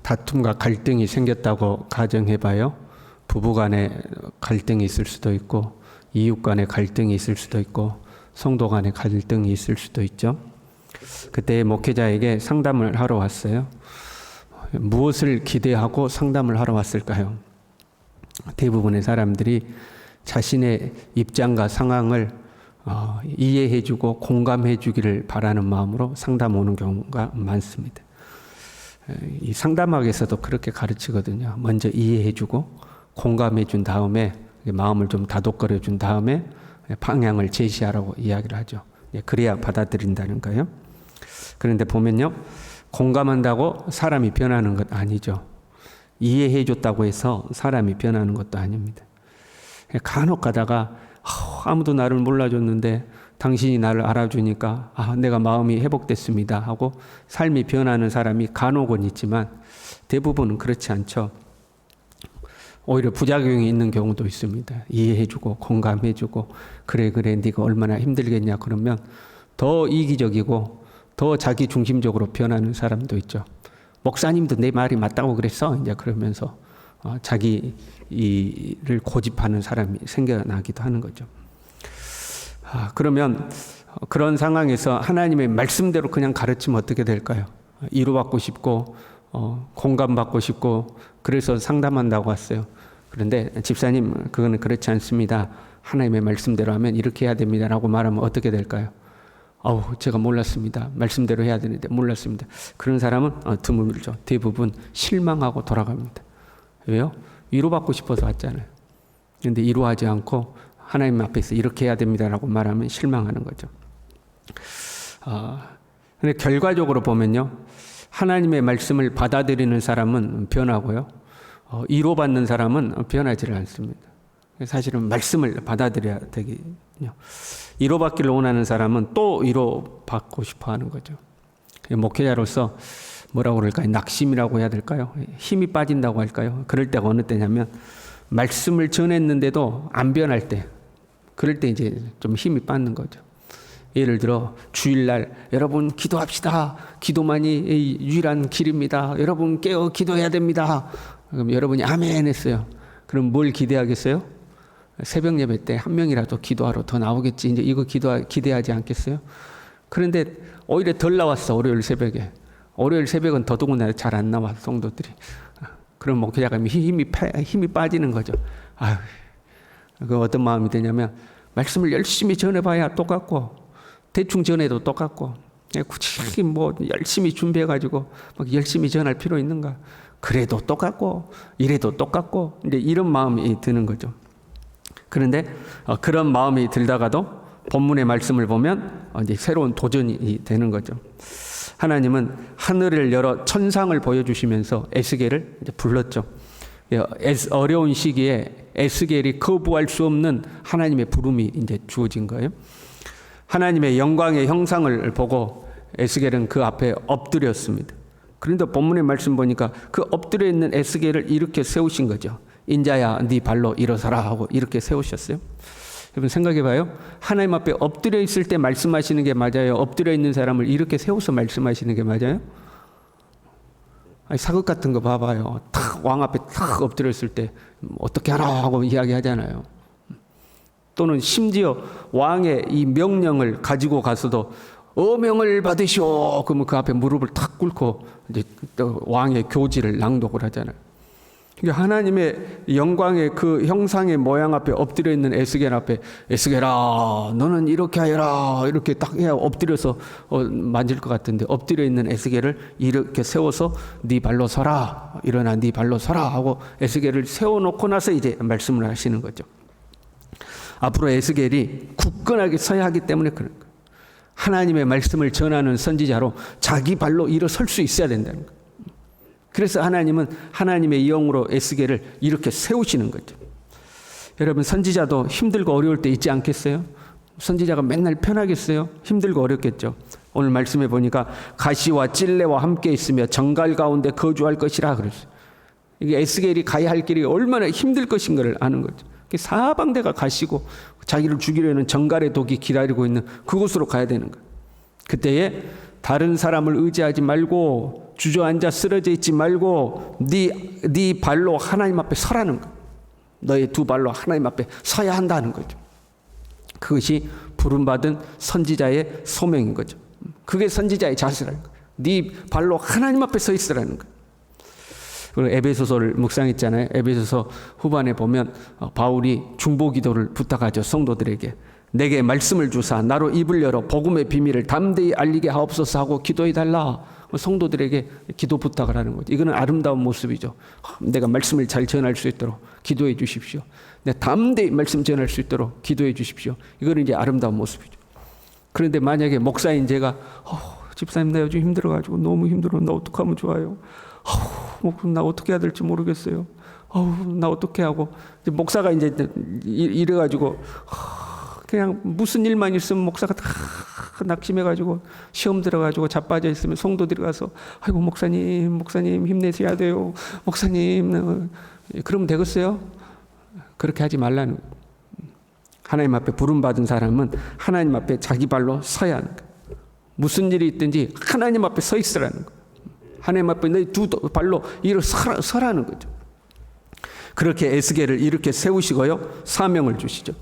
다툼과 갈등이 생겼다고 가정해봐요. 부부간에 갈등이 있을 수도 있고, 이웃 간에 갈등이 있을 수도 있고, 성도 간에 갈등이 있을 수도 있죠. 그때 목회자에게 상담을 하러 왔어요. 무엇을 기대하고 상담을 하러 왔을까요? 대부분의 사람들이 자신의 입장과 상황을 이해해주고 공감해주기를 바라는 마음으로 상담 오는 경우가 많습니다. 이 상담학에서도 그렇게 가르치거든요. 먼저 이해해주고 공감해준 다음에 마음을 좀 다독거려준 다음에 방향을 제시하라고 이야기를 하죠. 그래야 받아들인다는 거예요. 그런데 보면요, 공감한다고 사람이 변하는 것 아니죠. 이해해줬다고 해서 사람이 변하는 것도 아닙니다. 간혹 가다가 아무도 나를 몰라줬는데 당신이 나를 알아주니까 내가 마음이 회복됐습니다 하고 삶이 변하는 사람이 간혹은 있지만 대부분은 그렇지 않죠. 오히려 부작용이 있는 경우도 있습니다. 이해해주고 공감해주고 그래 네가 얼마나 힘들겠냐 그러면 더 이기적이고 더 자기 중심적으로 변하는 사람도 있죠. 목사님도 내 말이 맞다고 그랬어 이제 그러면서 자기 일을 고집하는 사람이 생겨나기도 하는 거죠. 그러면 그런 상황에서 하나님의 말씀대로 그냥 가르치면 어떻게 될까요? 위로받고 싶고 공감받고 싶고 그래서 상담한다고 왔어요. 그런데 집사님 그거는 그렇지 않습니다. 하나님의 말씀대로 하면 이렇게 해야 됩니다 라고 말하면 어떻게 될까요? 제가 몰랐습니다. 말씀대로 해야 되는데 몰랐습니다. 그런 사람은 드물죠. 대부분 실망하고 돌아갑니다. 왜요? 위로받고 싶어서 왔잖아요. 그런데 위로하지 않고 하나님 앞에서 이렇게 해야 됩니다라고 말하면 실망하는 거죠. 근데 결과적으로 보면요, 하나님의 말씀을 받아들이는 사람은 변하고요, 위로받는 사람은 변하지를 않습니다. 사실은 말씀을 받아들여야 되거든요. 위로받기를 원하는 사람은 또 위로받고 싶어하는 거죠. 목회자로서 뭐라고 그럴까요? 낙심이라고 해야 될까요? 힘이 빠진다고 할까요? 그럴 때가 어느 때냐면 말씀을 전했는데도 안 변할 때, 그럴 때 이제 좀 힘이 빠지는 거죠. 예를 들어 주일날 여러분 기도합시다. 기도만이 유일한 길입니다. 여러분 깨어 기도해야 됩니다. 그럼 여러분이 아멘 했어요. 그럼 뭘 기대하겠어요? 새벽 예배 때 한 명이라도 기도하러 더 나오겠지. 이제 이거 기대하지 않겠어요? 그런데 오히려 덜 나왔어. 월요일 새벽에. 월요일 새벽은 더더군다나 잘 안 나와 성도들이. 그럼 목회자가 힘이 빠지는 거죠. 그 어떤 마음이 되냐면 말씀을 열심히 전해봐야 똑같고 대충 전해도 똑같고 굳이 열심히 준비해가지고 막 열심히 전할 필요 있는가? 그래도 똑같고 이래도 똑같고 이제 이런 마음이 드는 거죠. 그런데 그런 마음이 들다가도 본문의 말씀을 보면 이제 새로운 도전이 되는 거죠. 하나님은 하늘을 열어 천상을 보여주시면서 에스겔을 이제 불렀죠. 어려운 시기에 에스겔이 거부할 수 없는 하나님의 부름이 이제 주어진 거예요. 하나님의 영광의 형상을 보고 에스겔은 그 앞에 엎드렸습니다. 그런데 본문의 말씀 보니까 그 엎드려 있는 에스겔을 이렇게 세우신 거죠. 인자야 네 발로 일어서라 하고 이렇게 세우셨어요. 여러분 생각해봐요. 하나님 앞에 엎드려 있을 때 말씀하시는 게 맞아요? 엎드려 있는 사람을 이렇게 세워서 말씀하시는 게 맞아요? 사극 같은 거 봐봐요. 왕 앞에 탁 엎드려 있을 때 어떻게 하라 하고 이야기하잖아요. 또는 심지어 왕의 이 명령을 가지고 가서도 어명을 받으시오. 그러면 그 앞에 무릎을 탁 꿇고 이제 또 왕의 교지를 낭독을 하잖아요. 하나님의 영광의 그 형상의 모양 앞에 엎드려 있는 에스겔 앞에 에스겔아 너는 이렇게 하여라 이렇게 딱 해야 엎드려서 만질 것 같은데 엎드려 있는 에스겔을 이렇게 세워서 네 발로 서라 일어나 네 발로 서라 하고 에스겔을 세워놓고 나서 이제 말씀을 하시는 거죠. 앞으로 에스겔이 굳건하게 서야 하기 때문에 그런 거예요. 하나님의 말씀을 전하는 선지자로 자기 발로 일어설 수 있어야 된다는 거예요. 그래서 하나님은 하나님의 영으로 에스겔을 이렇게 세우시는 거죠. 여러분 선지자도 힘들고 어려울 때 있지 않겠어요? 선지자가 맨날 편하겠어요? 힘들고 어렵겠죠. 오늘 말씀해 보니까 가시와 찔레와 함께 있으며 정갈 가운데 거주할 것이라 그랬어요. 이게 에스겔이 가야 할 길이 얼마나 힘들 것인 걸 아는 거죠. 사방대가 가시고 자기를 죽이려는 정갈의 독이 기다리고 있는 그곳으로 가야 되는 거예요. 그때에 다른 사람을 의지하지 말고 주저앉아 쓰러져 있지 말고 네 발로 하나님 앞에 서라는 거예요. 너의 두 발로 하나님 앞에 서야 한다는 거죠. 그것이 부름받은 선지자의 소명인 거죠. 그게 선지자의 자세라는 거예요. 네 발로 하나님 앞에 서 있으라는 거예요. 그리고 에베소서를 묵상했잖아요. 에베소서 후반에 보면 바울이 중보기도를 부탁하죠. 성도들에게. 내게 말씀을 주사 나로 입을 열어 복음의 비밀을 담대히 알리게 하옵소서 하고 기도해달라. 성도들에게 기도 부탁을 하는 거죠. 이거는 아름다운 모습이죠. 내가 말씀을 잘 전할 수 있도록 기도해 주십시오. 내가 담대히 말씀 전할 수 있도록 기도해 주십시오. 이거는 이제 아름다운 모습이죠. 그런데 만약에 목사인 제가 집사님 나 요즘 힘들어가지고 너무 힘들어. 나 어떡하면 좋아요. 나 어떻게 해야 될지 모르겠어요. 나 어떻게 하고. 이제 목사가 이제 이래가지고 그냥 무슨 일만 있으면 목사가 다 낙심해가지고 시험 들어가지고 자빠져 있으면 성도들이 가서 아이고 목사님 힘내셔야 돼요. 목사님 그러면 되겠어요? 그렇게 하지 말라는 거예요. 하나님 앞에 부름받은 사람은 하나님 앞에 자기 발로 서야 하는 거예요. 무슨 일이 있든지 하나님 앞에 서 있으라는 거예요. 하나님 앞에 너희 두 발로 서라는 거죠. 그렇게 에스겔을 이렇게 세우시고요. 사명을 주시죠.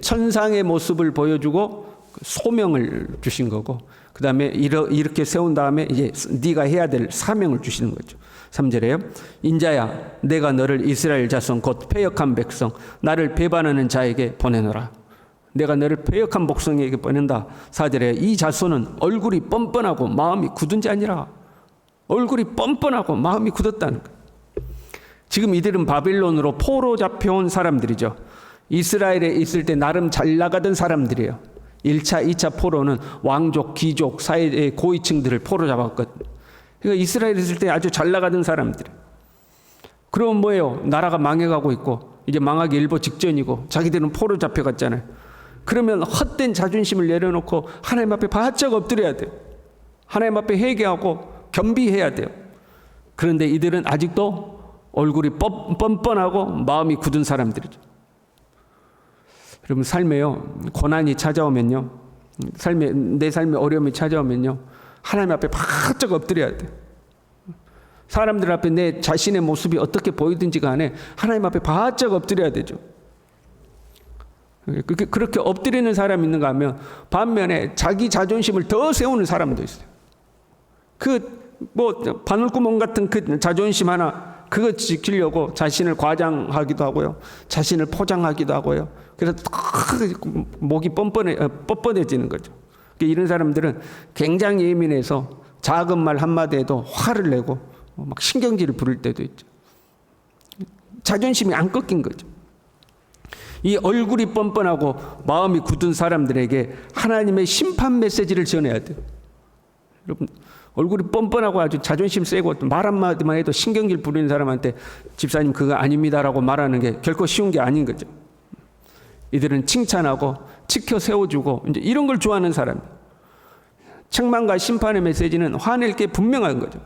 천상의 모습을 보여주고 소명을 주신 거고, 그 다음에 이렇게 세운 다음에 이제 네가 해야 될 사명을 주시는 거죠. 3절에요. 인자야 내가 너를 이스라엘 자손 곧 패역한 백성 나를 배반하는 자에게 보내노라. 내가 너를 패역한 백성에게 보낸다. 4절에 이 자손은 얼굴이 뻔뻔하고 마음이 굳은 자니라. 얼굴이 뻔뻔하고 마음이 굳었다는 거예요. 지금 이들은 바빌론으로 포로 잡혀온 사람들이죠. 이스라엘에 있을 때 나름 잘 나가던 사람들이에요. 1차, 2차 포로는 왕족, 귀족, 사회의 고위층들을 포로 잡았거든요. 그러니까 이스라엘에 있을 때 아주 잘 나가던 사람들이에요. 그럼 뭐예요? 나라가 망해가고 있고 이제 망하기 일보 직전이고 자기들은 포로 잡혀갔잖아요. 그러면 헛된 자존심을 내려놓고 하나님 앞에 바짝 엎드려야 돼요. 하나님 앞에 회개하고 겸비해야 돼요. 그런데 이들은 아직도 얼굴이 뻔뻔하고 마음이 굳은 사람들이죠. 여러분 삶에요 고난이 찾아오면요, 내 삶에 어려움이 찾아오면요 하나님 앞에 바짝 엎드려야 돼요. 사람들 앞에 내 자신의 모습이 어떻게 보이든지 간에 하나님 앞에 바짝 엎드려야 되죠. 그렇게 엎드리는 사람이 있는가 하면 반면에 자기 자존심을 더 세우는 사람도 있어요. 바늘구멍 같은 그 자존심 하나 그거 지키려고 자신을 과장하기도 하고요. 자신을 포장하기도 하고요. 그래서 목이 뻔뻔해지는 거죠. 이런 사람들은 굉장히 예민해서 작은 말 한마디에도 화를 내고 막 신경질을 부릴 때도 있죠. 자존심이 안 꺾인 거죠. 이 얼굴이 뻔뻔하고 마음이 굳은 사람들에게 하나님의 심판 메시지를 전해야 돼요. 여러분 얼굴이 뻔뻔하고 아주 자존심 세고 말 한마디만 해도 신경질 부리는 사람한테 집사님 그거 아닙니다라고 말하는 게 결코 쉬운 게 아닌 거죠. 이들은 칭찬하고 지켜 세워주고 이제 이런 걸 좋아하는 사람. 책망과 심판의 메시지는 화낼 게 분명한 거죠.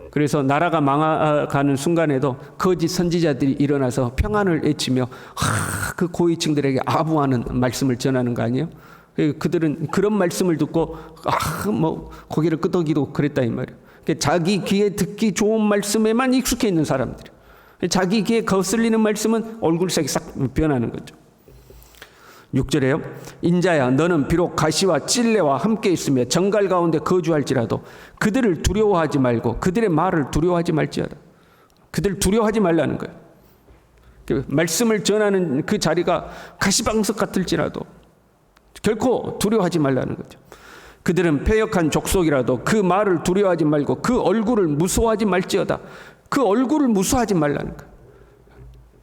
그래서 나라가 망가가는 순간에도 거짓 선지자들이 일어나서 평안을 외치며 그 고위층들에게 아부하는 말씀을 전하는 거 아니에요? 그들은 그런 말씀을 듣고 고개를 끄덕이고 그랬다 이 말이에요. 자기 귀에 듣기 좋은 말씀에만 익숙해 있는 사람들이에요. 자기 귀에 거슬리는 말씀은 얼굴색이 싹 변하는 거죠. 6절에요. 인자야 너는 비록 가시와 찔레와 함께 있으며 정갈 가운데 거주할지라도 그들을 두려워하지 말고 그들의 말을 두려워하지 말지어다. 그들 두려워하지 말라는 거예요. 말씀을 전하는 그 자리가 가시방석 같을지라도 결코 두려워하지 말라는 거죠. 그들은 패역한 족속이라도 그 말을 두려워하지 말고 그 얼굴을 무서워하지 말지어다. 그 얼굴을 무서워하지 말라는 거예요.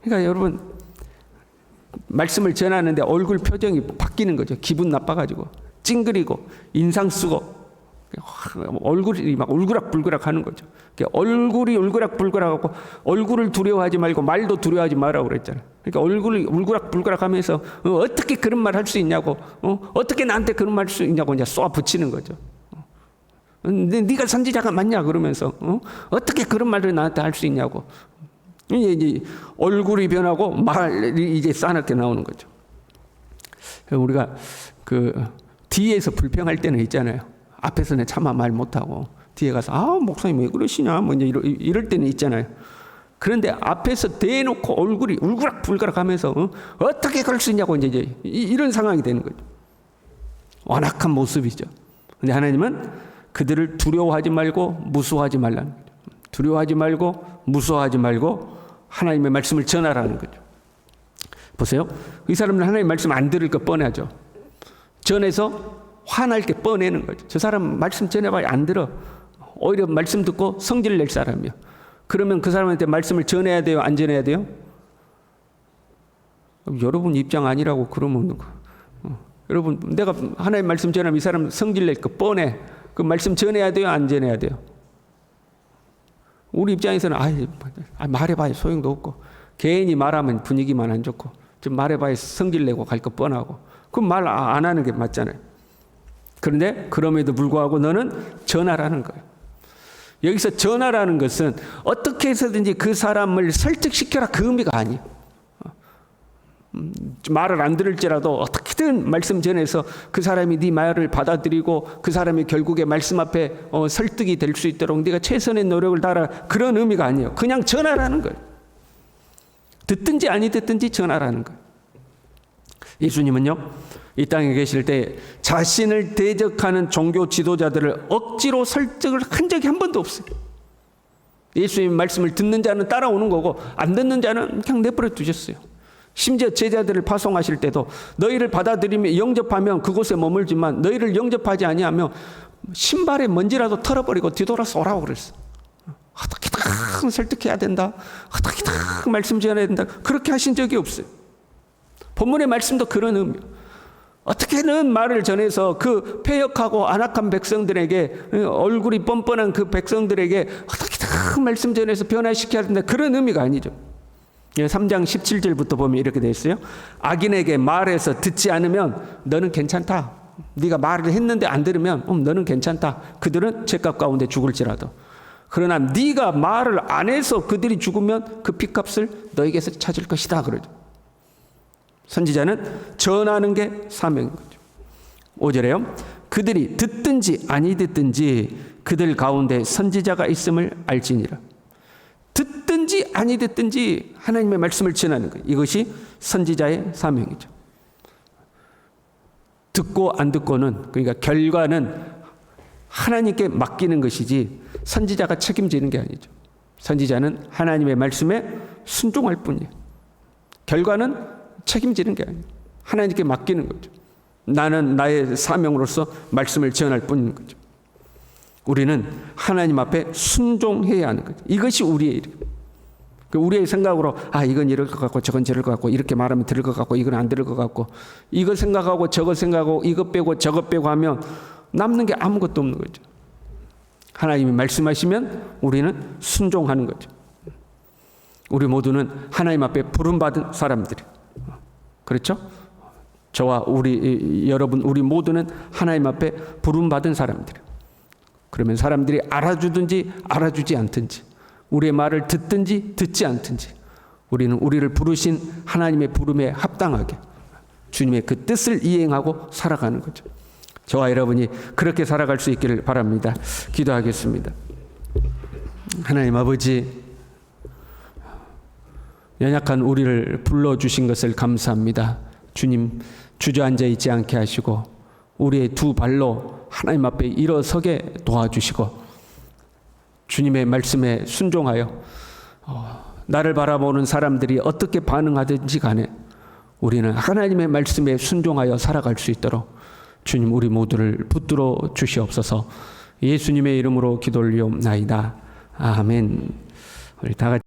그러니까 여러분 말씀을 전하는데 얼굴 표정이 바뀌는 거죠. 기분 나빠가지고 찡그리고 인상 쓰고 얼굴이 막 울그락불그락 하는 거죠. 얼굴이 울그락불그락하고 얼굴을 두려워하지 말고 말도 두려워하지 말라고 그랬잖아요. 그러니까 얼굴이 울그락불그락 하면서 어떻게 그런 말 할 수 있냐고, 어떻게 나한테 그런 말 할 수 있냐고 이제 쏘아 붙이는 거죠. 네가 선지자가 맞냐 그러면서 어떻게 그런 말을 나한테 할 수 있냐고. 이제 얼굴이 변하고 말이 이제 싸납게 나오는 거죠. 우리가 그 뒤에서 불평할 때는 있잖아요. 앞에서는 차마 말 못하고 뒤에 가서 목사님 왜 그러시냐 뭐 이제 이럴 때는 있잖아요. 그런데 앞에서 대놓고 얼굴이 울그락불그락 하면서 어떻게 그럴 수 있냐고 이제 이런 상황이 되는 거죠. 완악한 모습이죠. 근데 하나님은 그들을 두려워하지 말고 무서워하지 말라는 거죠. 두려워하지 말고 무서워하지 말고 하나님의 말씀을 전하라는 거죠. 보세요. 이 사람은 하나님의 말씀 안 들을 거 뻔하죠. 전해서 화날 게 뻔해는 거죠. 저 사람 말씀 전해봐야 안 들어. 오히려 말씀 듣고 성질 낼 사람이요. 그러면 그 사람한테 말씀을 전해야 돼요? 안 전해야 돼요? 여러분 입장 아니라고 그러면 여러분 내가 하나님 말씀 전하면 이 사람 성질 낼 거 뻔해. 그 말씀 전해야 돼요? 안 전해야 돼요? 우리 입장에서는 말해봐야 소용도 없고 괜히 말하면 분위기만 안 좋고 좀 말해봐야 성질 내고 갈 거 뻔하고 그럼 말 안 하는 게 맞잖아요. 그런데 그럼에도 불구하고 너는 전하라는 거예요. 여기서 전하라는 것은 어떻게 해서든지 그 사람을 설득시켜라 그 의미가 아니에요. 말을 안 들을지라도 어떻게든 말씀 전해서 그 사람이 네 말을 받아들이고 그 사람이 결국에 말씀 앞에 설득이 될 수 있도록 네가 최선의 노력을 다하라 그런 의미가 아니에요. 그냥 전하라는 거예요. 듣든지 아니 듣든지 전하라는 거예요. 예수님은요 이 땅에 계실 때 자신을 대적하는 종교 지도자들을 억지로 설득을 한 적이 한 번도 없어요. 예수님 말씀을 듣는 자는 따라오는 거고 안 듣는 자는 그냥 내버려 두셨어요. 심지어 제자들을 파송하실 때도 너희를 받아들이며 영접하면 그곳에 머물지만 너희를 영접하지 아니하면 신발에 먼지라도 털어버리고 뒤돌아서 오라고 그랬어. 어떻게든 설득해야 된다. 어떻게든 말씀 전해야 된다. 그렇게 하신 적이 없어요. 본문의 말씀도 그런 의미예요. 어떻게든 말을 전해서 그 패역하고 안악한 백성들에게 얼굴이 뻔뻔한 그 백성들에게 어떻게든 말씀 전해서 변화시켜야 된다. 그런 의미가 아니죠. 3장 17절부터 보면 이렇게 되어 있어요. 악인에게 말해서 듣지 않으면 너는 괜찮다. 네가 말을 했는데 안 들으면 너는 괜찮다. 그들은 죄값 가운데 죽을지라도. 그러나 네가 말을 안 해서 그들이 죽으면 그 핏값을 너에게서 찾을 것이다. 그러죠. 선지자는 전하는 게 사명인 거죠. 5절에요. 그들이 듣든지 아니 듣든지 그들 가운데 선지자가 있음을 알지니라. 듣든지 아니 듣든지 하나님의 말씀을 전하는 거예요. 이것이 선지자의 사명이죠. 듣고 안 듣고는 그러니까 결과는 하나님께 맡기는 것이지 선지자가 책임지는 게 아니죠. 선지자는 하나님의 말씀에 순종할 뿐이에요. 결과는 책임지는 게 아니에요. 하나님께 맡기는 거죠. 나는 나의 사명으로서 말씀을 전할 뿐인 거죠. 우리는 하나님 앞에 순종해야 하는 거죠. 이것이 우리의 일이에요. 우리의 생각으로 이건 이럴 것 같고 저건 저럴 것 같고 이렇게 말하면 들을 것 같고 이건 안 들을 것 같고 이거 생각하고 저거 생각하고 이것 빼고 저것 빼고 하면 남는 게 아무것도 없는 거죠. 하나님이 말씀하시면 우리는 순종하는 거죠. 우리 모두는 하나님 앞에 부름받은 사람들이에요. 그렇죠? 저와 여러분 우리 모두는 하나님 앞에 부름받은 사람들이에요. 그러면 사람들이 알아주든지 알아주지 않든지 우리의 말을 듣든지 듣지 않든지 우리는 우리를 부르신 하나님의 부름에 합당하게 주님의 그 뜻을 이행하고 살아가는 거죠. 저와 여러분이 그렇게 살아갈 수 있기를 바랍니다. 기도하겠습니다. 하나님 아버지, 연약한 우리를 불러주신 것을 감사합니다. 주님, 주저앉아 있지 않게 하시고 우리의 두 발로 하나님 앞에 일어서게 도와주시고 주님의 말씀에 순종하여 나를 바라보는 사람들이 어떻게 반응하든지 간에 우리는 하나님의 말씀에 순종하여 살아갈 수 있도록 주님 우리 모두를 붙들어 주시옵소서. 예수님의 이름으로 기도 올리옵나이다. 아멘. 우리 다 같이